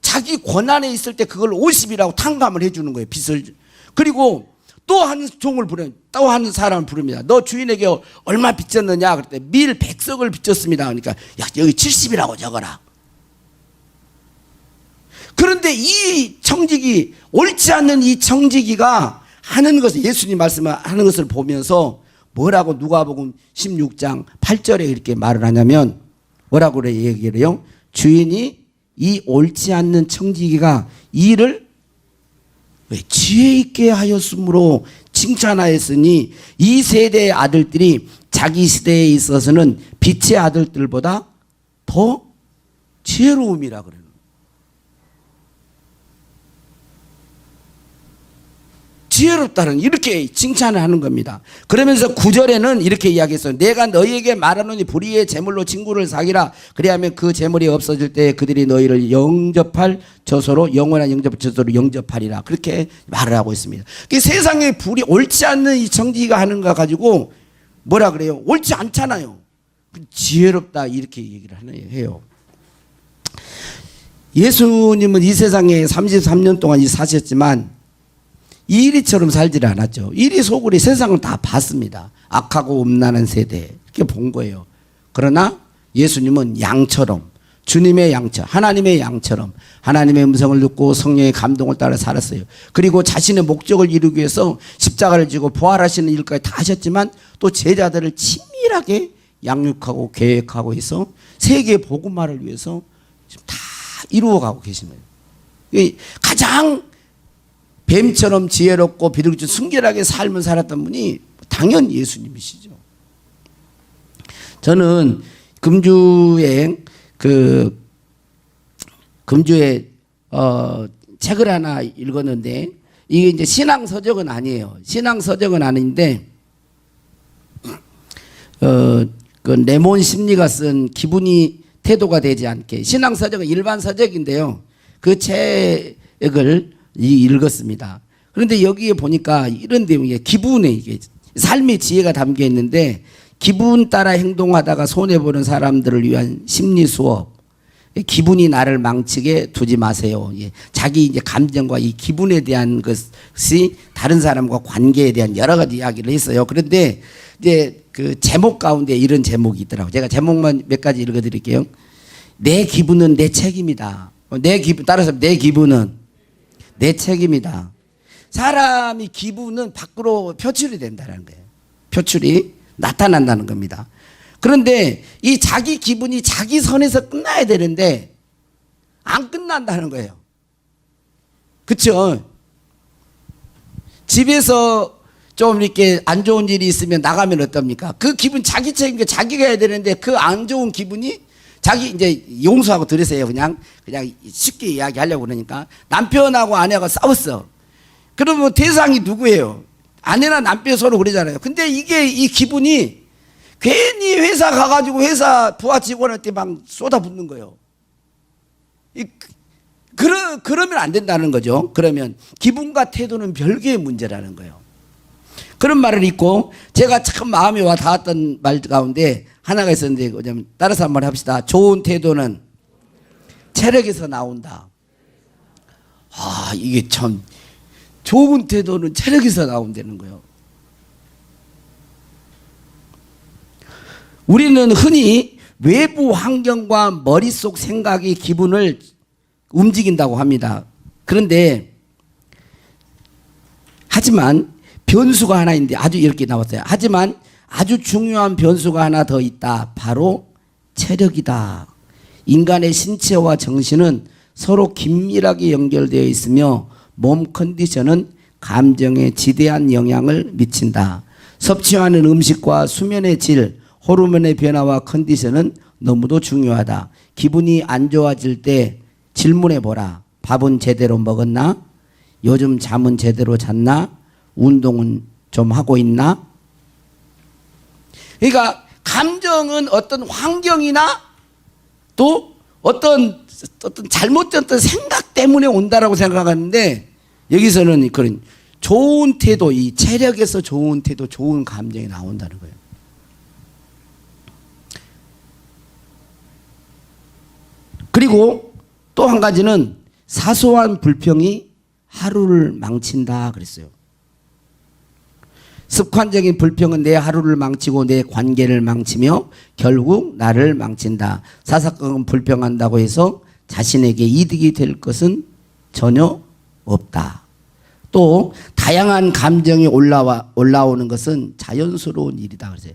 자기 권한에 있을 때 그걸 50이라고 탕감을 해주는 거예요. 빚을. 그리고 또 한 종을 또 한 사람을 부릅니다. 너 주인에게 얼마 빚졌느냐? 그랬더니 밀 100석을 빚졌습니다. 그러니까 야, 여기 70이라고 적어라. 그런데 이 청지기, 옳지 않는 이 청지기가 하는 것을, 예수님 말씀하는 것을 보면서 뭐라고 누가복음 16장 8절에 이렇게 말을 하냐면 뭐라고 그래 얘기를 해요? 주인이 이 옳지 않는 청지기가 이 일을 왜 지혜 있게 하였으므로 칭찬하였으니 이 세대의 아들들이 자기 시대에 있어서는 빛의 아들들보다 더 지혜로움이라 그래요. 지혜롭다는 이렇게 칭찬을 하는 겁니다. 그러면서 9절에는 이렇게 이야기했어요. 내가 너희에게 말하노니 불의의 제물로 친구를 사기라. 그리하면 그 제물이 없어질 때 그들이 너희를 영접할 저소로, 영원한 영접할 저소로 영접하리라. 그렇게 말을 하고 있습니다. 세상에 불이 옳지 않는 이 청지기가 하는 거 가지고 뭐라 그래요? 옳지 않잖아요. 지혜롭다 이렇게 얘기를 해요. 예수님은 이 세상에 33년 동안 사셨지만 이리처럼 살지를 않았죠. 이리 소굴이 세상을 다 봤습니다. 악하고 음란한 세대 이렇게 본 거예요. 그러나 예수님은 양처럼, 주님의 양처럼, 하나님의 양처럼 하나님의 음성을 듣고 성령의 감동을 따라 살았어요. 그리고 자신의 목적을 이루기 위해서 십자가를 지고 부활하시는 일까지 다 하셨지만 또 제자들을 친밀하게 양육하고 계획하고 해서 세계 복음화를 위해서 지금 다 이루어가고 계신 거예요. 가장 뱀처럼 지혜롭고 비둘기처럼 순결하게 삶을 살았던 분이 당연히 예수님이시죠. 저는 금주에 책을 하나 읽었는데 이게 이제 신앙 서적은 아니에요. 신앙 서적은 아닌데 그 레몬 심리가 쓴 기분이 태도가 되지 않게, 신앙 서적은 일반 서적인데요. 그 책에 책을 읽었습니다. 그런데 여기에 보니까 이런 내용이에요. 기분에 이게 삶의 지혜가 담겨 있는데 기분 따라 행동하다가 손해보는 사람들을 위한 심리 수업. 기분이 나를 망치게 두지 마세요. 예. 자기 이제 감정과 이 기분에 대한 것이 다른 사람과 관계에 대한 여러 가지 이야기를 했어요. 그런데 이제 그 제목 가운데 이런 제목이 있더라고요. 제가 제목만 몇 가지 읽어드릴게요. 내 기분은 내 책임이다. 따라서 내 기분은 내 책임이다. 사람이 기분은 밖으로 표출이 된다는 거예요. 표출이 나타난다는 겁니다. 그런데 이 자기 기분이 자기 선에서 끝나야 되는데 안 끝난다는 거예요. 그렇죠? 집에서 좀 이렇게 안 좋은 일이 있으면 나가면 어떻습니까? 그 기분 자기 책임이니까 자기가 해야 되는데 그 안 좋은 기분이 자기 이제 용서하고 들으세요. 그냥 쉽게 이야기하려고 그러니까 남편하고 아내가 싸웠어. 그러면 대상이 누구예요? 아내나 남편 서로 그러잖아요. 근데 이게 이 기분이 괜히 회사 가가지고 회사 부하 직원한테 막 쏟아붓는 거예요. 그러면 안 된다는 거죠. 그러면 기분과 태도는 별개의 문제라는 거예요. 그런 말을 읽고 제가 참 마음에 와 닿았던 말 가운데 하나가 있었는데 따라서 한번 해봅시다. 좋은 태도는 체력에서 나온다. 아, 이게 참 좋은 태도는 체력에서 나온다는 거예요. 우리는 흔히 외부 환경과 머릿속 생각이 기분을 움직인다고 합니다. 그런데 하지만 변수가 하나 있는데 아주 이렇게 나왔어요. 하지만 아주 중요한 변수가 하나 더 있다. 바로 체력이다. 인간의 신체와 정신은 서로 긴밀하게 연결되어 있으며 몸 컨디션은 감정에 지대한 영향을 미친다. 섭취하는 음식과 수면의 질, 호르몬의 변화와 컨디션은 너무도 중요하다. 기분이 안 좋아질 때 질문해 보라. 밥은 제대로 먹었나? 요즘 잠은 제대로 잤나? 운동은 좀 하고 있나? 그러니까 감정은 어떤 환경이나 또 어떤 잘못된 어떤 생각 때문에 온다라고 생각하는데 여기서는 그런 좋은 태도, 이 체력에서 좋은 태도, 좋은 감정이 나온다는 거예요. 그리고 또 한 가지는 사소한 불평이 하루를 망친다 그랬어요. 습관적인 불평은 내 하루를 망치고 내 관계를 망치며 결국 나를 망친다. 사사건건 불평한다고 해서 자신에게 이득이 될 것은 전혀 없다. 또 다양한 감정이 올라오는 것은 자연스러운 일이다. 그래서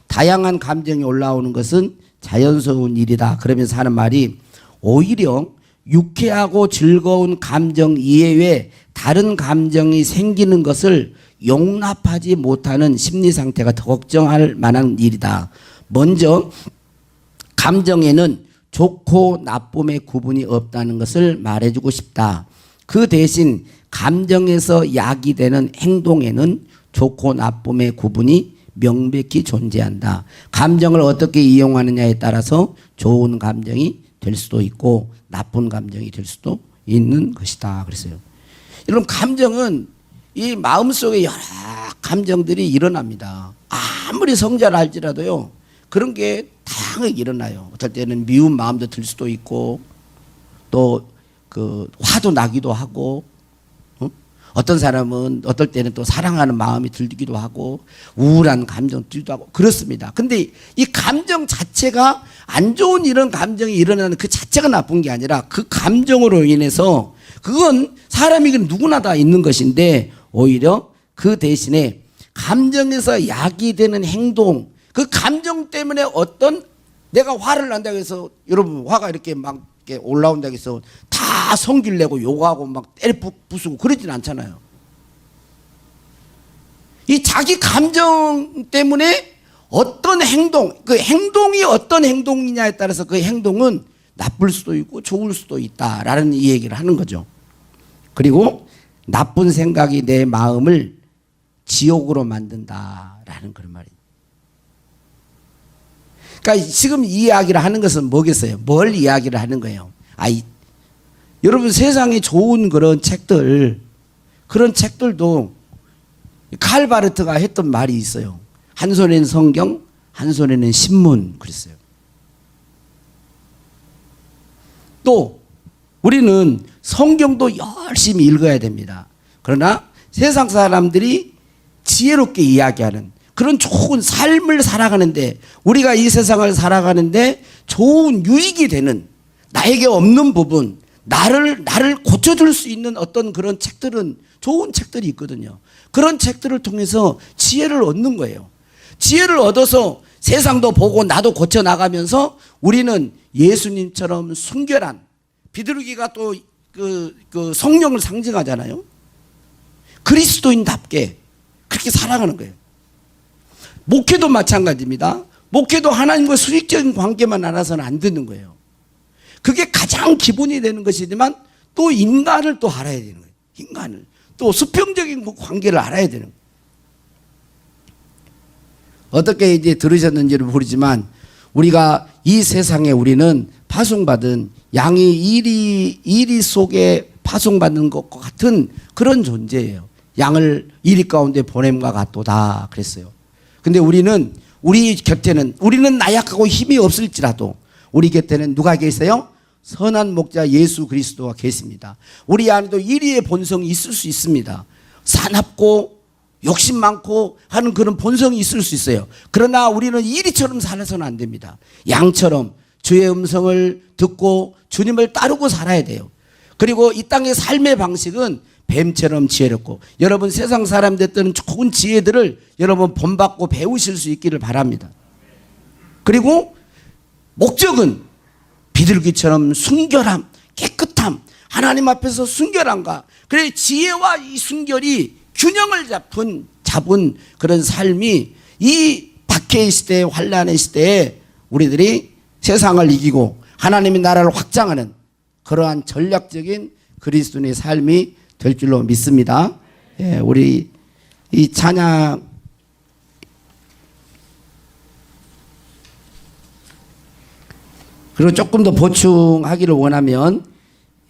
다양한 감정이 올라오는 것은 자연스러운 일이다. 그러면서 하는 말이 오히려 유쾌하고 즐거운 감정 이외에 다른 감정이 생기는 것을 용납하지 못하는 심리 상태가 더 걱정할 만한 일이다. 먼저 감정에는 좋고 나쁨의 구분이 없다는 것을 말해주고 싶다. 그 대신 감정에서 야기되는 행동에는 좋고 나쁨의 구분이 명백히 존재한다. 감정을 어떻게 이용하느냐에 따라서 좋은 감정이 될 수도 있고 나쁜 감정이 될 수도 있는 것이다. 그랬어요. 여러분, 감정은 이 마음속에 여러 감정들이 일어납니다. 아무리 성자를 할지라도요, 그런 게 다양하게 일어나요. 어떨 때는 미운 마음도 들 수도 있고, 또 그 화도 나기도 하고, 어떤 사람은 어떨 때는 또 사랑하는 마음이 들기도 하고, 우울한 감정 들기도 하고, 그렇습니다. 근데 이 감정 자체가 안 좋은 이런 감정이 일어나는 그 자체가 나쁜 게 아니라 그 감정으로 인해서 그건 사람이 누구나 다 있는 것인데 오히려 그 대신에 감정에서 야기되는 행동, 그 감정 때문에 어떤 내가 화를 난다고 해서 여러분 화가 이렇게 막 이렇게 올라온다고 해서 다 성질 내고 욕하고 막 때려 부수고 그러진 않잖아요. 이 자기 감정 때문에 어떤 행동, 그 행동이 어떤 행동이냐에 따라서 그 행동은 나쁠 수도 있고 좋을 수도 있다라는 이 얘기를 하는 거죠. 그리고 나쁜 생각이 내 마음을 지옥으로 만든다라는 그런 말이에요. 그러니까 지금 이 이야기를 하는 것은 뭐겠어요? 뭘 이야기를 하는 거예요? 여러분 세상에 좋은 그런 책들도 칼 바르트가 했던 말이 있어요. 한 손에는 성경, 한 손에는 신문 그랬어요. 또 우리는 성경도 열심히 읽어야 됩니다. 그러나 세상 사람들이 지혜롭게 이야기하는 그런 좋은 삶을 살아가는데, 우리가 이 세상을 살아가는데 좋은 유익이 되는, 나에게 없는 부분, 나를 고쳐줄 수 있는 어떤 그런 책들은, 좋은 책들이 있거든요. 그런 책들을 통해서 지혜를 얻는 거예요. 지혜를 얻어서 세상도 보고 나도 고쳐 나가면서 우리는 예수님처럼 순결한, 비둘기가 또 그 성령을 상징하잖아요. 그리스도인답게 그렇게 살아가는 거예요. 목회도 마찬가지입니다. 목회도 하나님과 수직적인 관계만 알아서는 안 되는 거예요. 그게 가장 기본이 되는 것이지만 또 인간을 또 알아야 되는 거예요. 인간을. 또 수평적인 관계를 알아야 되는 거예요. 어떻게 이제 들으셨는지를 모르지만 우리가 이 세상에 우리는 파송받은 양이 이리 속에 파송받는 것과 같은 그런 존재예요. 양을 이리 가운데 보냄과 같도다 그랬어요. 근데 우리는 우리 곁에는, 우리는 나약하고 힘이 없을지라도 우리 곁에는 누가 계세요? 선한 목자 예수 그리스도가 계십니다. 우리 안에도 이리의 본성이 있을 수 있습니다. 사납고 욕심 많고 하는 그런 본성이 있을 수 있어요. 그러나 우리는 이리처럼 살아서는 안 됩니다. 양처럼 주의 음성을 듣고 주님을 따르고 살아야 돼요. 그리고 이 땅의 삶의 방식은 뱀처럼 지혜롭고, 여러분 세상 사람들 때는 좋은 지혜들을 여러분 본받고 배우실 수 있기를 바랍니다. 그리고 목적은 비둘기처럼 순결함, 깨끗함, 하나님 앞에서 순결함과, 그래 지혜와 이 순결이 균형을 잡은 그런 삶이 이 박해의 시대에, 환난의 시대에 우리들이 세상을 이기고 하나님의 나라를 확장하는 그러한 전략적인 그리스도인의 삶이 될 줄로 믿습니다. 예, 우리 이 찬양 그리고 조금 더 보충하기를 원하면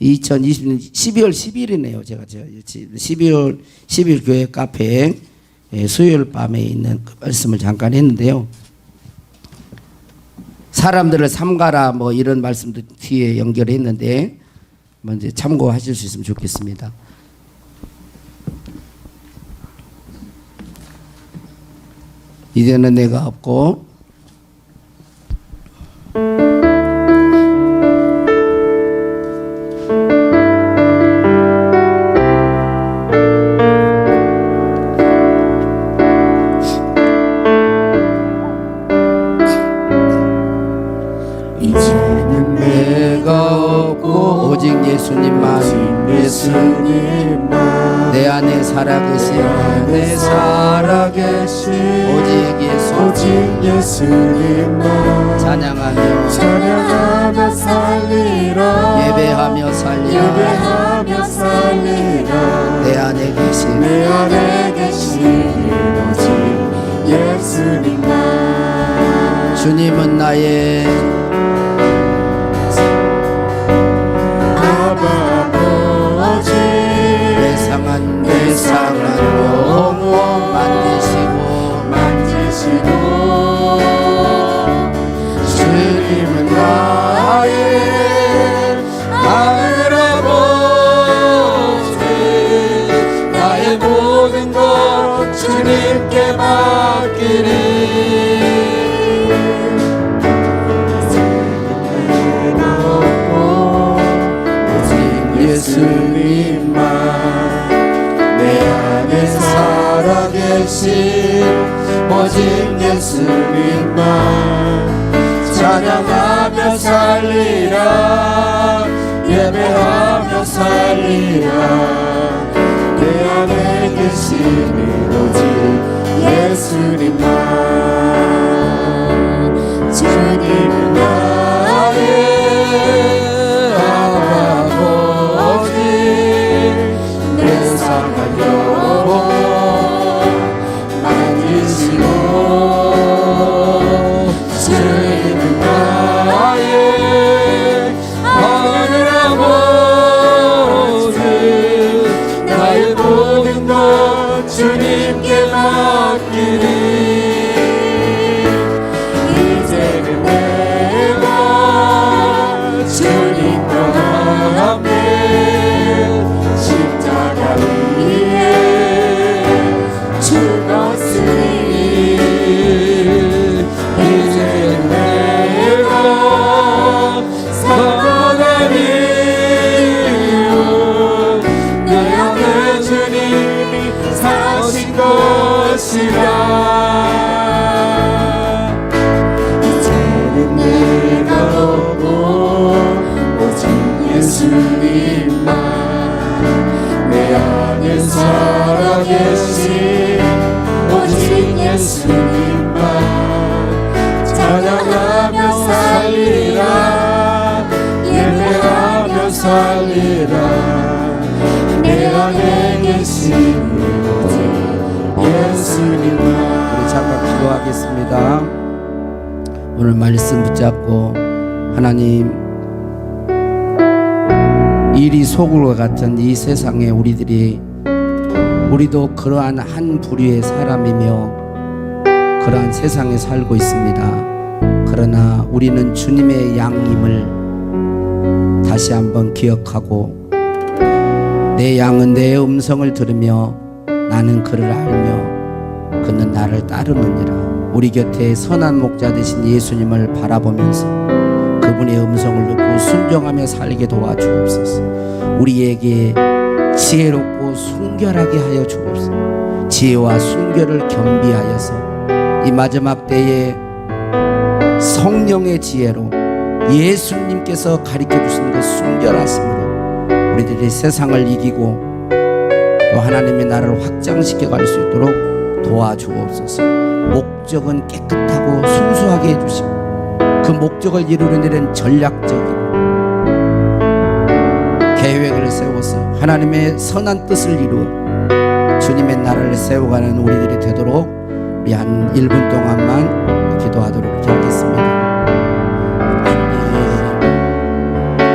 2020년 12월 10일이네요. 제가 12월 10일 교회 카페에 수요일 밤에 있는 그 말씀을 잠깐 했는데요. 사람들을 삼가라 뭐 이런 말씀도 뒤에 연결했는데 먼저 참고하실 수 있으면 좋겠습니다. 이제는 내가 없고 이제는 내가 없고 오직 예수님만 내 안에 살아계신 내 살아계신 오직 예수님만 찬양하며 살리라 예배하며 살리라 내 안에 계신 오직 예수님만 주님은 나의 아버지 내 상한 영혼 만지시고 주님은 나의 하늘 아버지 나의 모든 것 주님께 맡기리 예수님만 내 안에 살아계신 오직 예수님만 찬양하며 살리라 예배하며 살리라 내 안에 계시는 오직 예수님만 주님은 나의 주님은 나의 하늘 아버지 살리라. 내 안에 계신 예수님. 우리 잠깐 기도하겠습니다. 오늘 말씀 붙잡고 하나님, 이리 소굴과 같은 이 세상에 우리도 그러한 한 부류의 사람이며 그러한 세상에 살고 있습니다. 그러나 우리는 주님의 양임을 다시 한번 기억하고, 내 양은 내 음성을 들으며 나는 그를 알며 그는 나를 따르느니라. 우리 곁에 선한 목자 되신 예수님을 바라보면서 그분의 음성을 듣고 순종하며 살게 도와주옵소서. 우리에게 지혜롭고 순결하게 하여 주옵소서. 지혜와 순결을 겸비하여서 이 마지막 때에 성령의 지혜로 예수님께서 가르쳐 주신 그 순결하심으로 우리들이 세상을 이기고 또 하나님의 나라를 확장시켜 갈 수 있도록 도와주옵소서. 목적은 깨끗하고 순수하게 해주시고 그 목적을 이루는 일은 전략적이고 계획을 세워서 하나님의 선한 뜻을 이루어 주님의 나라를 세워가는 우리들이 되도록 우리 한 1분 동안만 기도하도록 하겠습니다.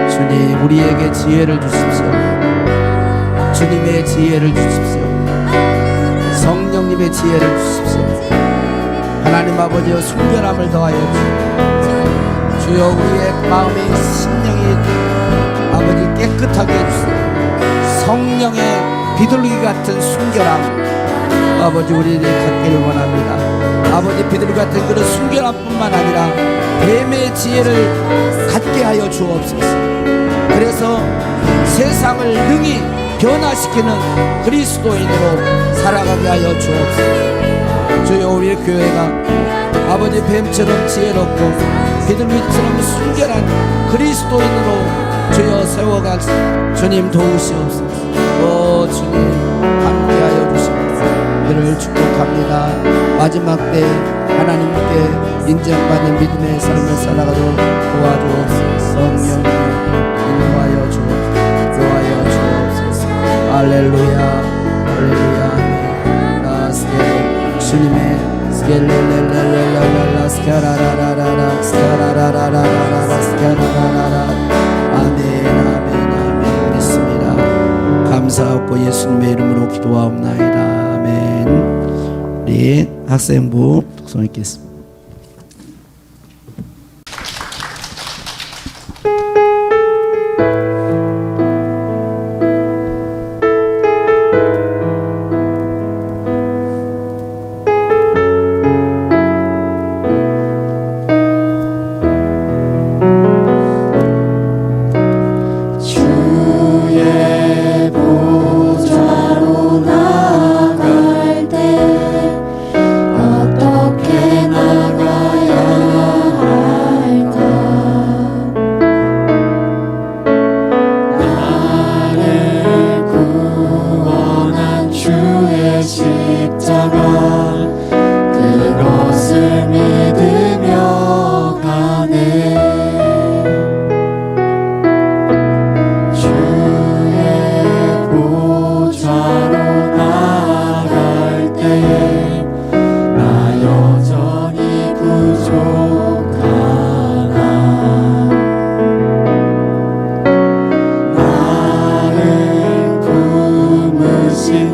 주님, 우리에게 지혜를 주십시오. 주님의 지혜를 주십시오. 성령님의 지혜를 주십시오. 하나님 아버지여, 순결함을 더하여 주시옵소서. 주여, 우리의 마음의 심령이 아버지 깨끗하게 해주시옵소서. 성령의 비둘기 같은 순결함 아버지 우리들이 갖기를 원합니다. 아버지, 비둘기 같은 그런 순결함뿐만 아니라 뱀의 지혜를 갖게 하여 주옵소서. 그래서 세상을 능히 변화시키는 그리스도인으로 살아가게 하여 주옵소서. 주여, 우리 교회가 아버지 뱀처럼 지혜롭고 비둘기처럼 순결한 그리스도인으로 주여 세워갈 주님 도우시옵소서. 오 주님, 함께하여 주시옵소서. 이를 축복합니다. 마지막 때 하나님께 인정받는 믿음의 삶을 살아가도록 도와주옵소서. 성령님 인도하여 주옵소서. 도와여 주옵소서. 할렐루야, 할렐루야. 나스케 주님의 스켈렐렐렐렐렐라 스케라라라라라 스케라라라라라 스케라라라라. 아멘, 아멘, 아멘. 믿습니다. 감사하고 예수님의 이름으로 기도하옵나이다. 아멘. 우리 학생부 독송 읽겠습니다. 주의 보좌로 나갈 때 어떻게 나가야 할까? 나를 구원한 주의 십자가, 그것을 믿으며 가네.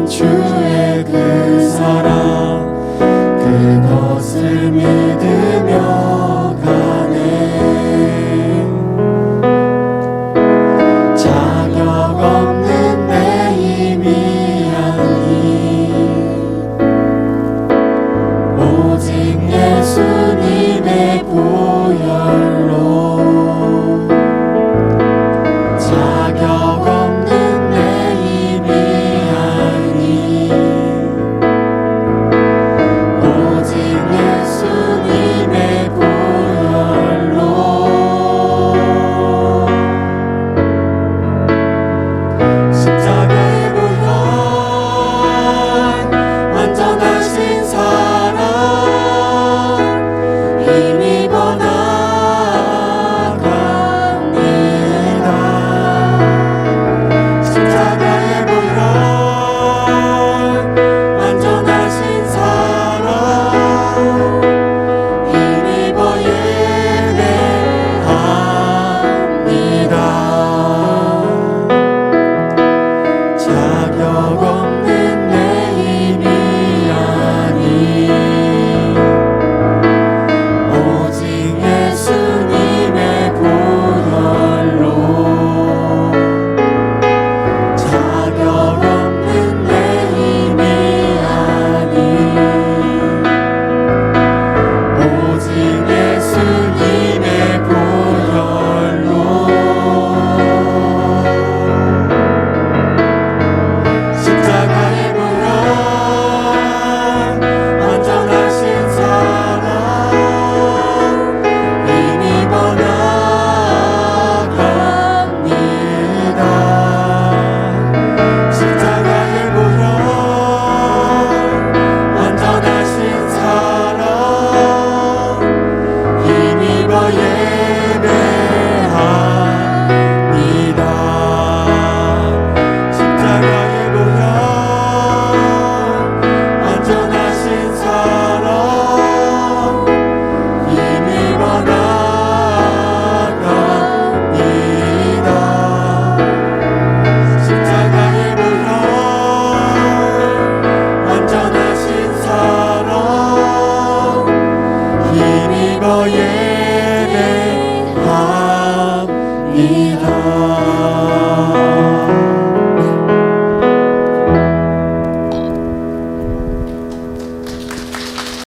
주의 그 사랑, 그것을 믿으며 가네. 자격 없는 내 희미한 힘, 오직 예수님의 보혈